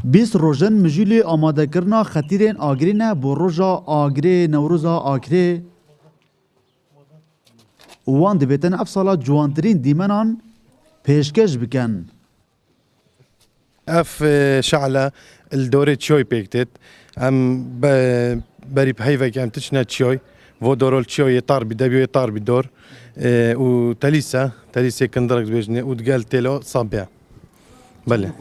20 روژن مجیلی آماده کرنا خطیرین آگرینه بو روژا آگری نوروزا آگری وان دبیتن اف سالا جوانترین دیمنان پیشکش بکن. اف شعلة الدورة تشوي بيكتت ام بري بهيفا كام تشنا تشوي و دورول تشوي يطار بدبيو يطار بالدور و تليسا كندرك بيجني وتقال تيلو صابع بله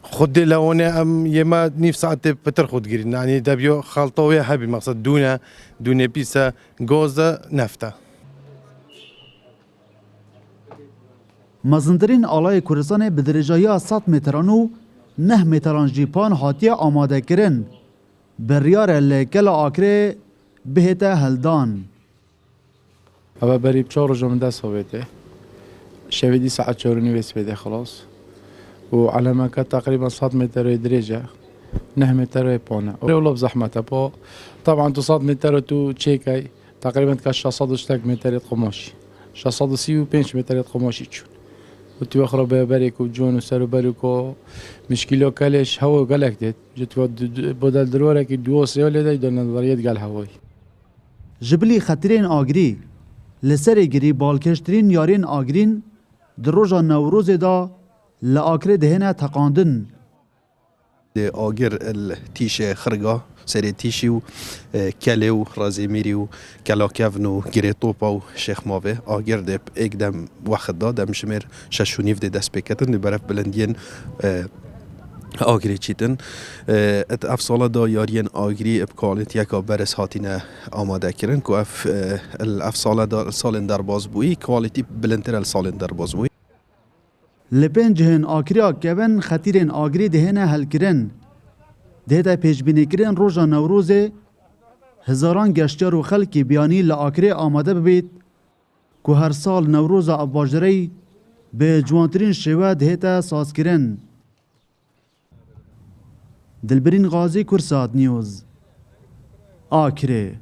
خد لونه ام يما نيف ساعات بتر خد جري يعني دبيو خلطوية حبي مقصد دونه بيسا جوزا نفتا. مزندرین آلای کوردستان به درجه 100 متران و 9 متران جیپان هاتیه آماده کرن. بریار لیکل آکره بهته هلدان. أبا بري بشهر جو من داس هويته شويدي ساعة شهرني بس بده خلاص وعلى ما كان تقريبا 100 متر درجة 9 متر بونا ولا بزحمته بو طبعا 100 متر تو تشيكاي تقريبا كاش 100 متر قماشي 135 متر قماشي تشون وتو اخرى بريك وجون وسرو بريكو مشكلة كلش هوا قالك ديت جت بدل درورك دوس يولد يدنا الوريد قال هواي جبلی خطرین آگری لسر گری بالکشترین یارین آگرین دروژا نوروز دا لآکر دهنه تقاندن. آگر التیش خرگا سری تیشی و کلی و رازیمیری و کلاکفن و گری توپا و شیخ ماوه آگر دب اقدام وقت دادم شمیر ششونیف ده دست بکتن برف بلندین آگری چیتن ات اف سالا دا یارین آگری بکالت یکا برس هاتینه آماده کرن که اف سالا دا سالن در باز بوی کوالیتی بلندتر السالن در باز بوی لپن جهن آکریا کبن خطیرین آگری دهنه هل کرن دهده پیشبینی کرن روژا نوروز هزاران گشتیار و خلکی بیانی لآکری آماده ببید که هر سال نوروز ابواجری به جوانترین شوه دهده ساز کرن. دلبرین غازی کرسات نیوز آکره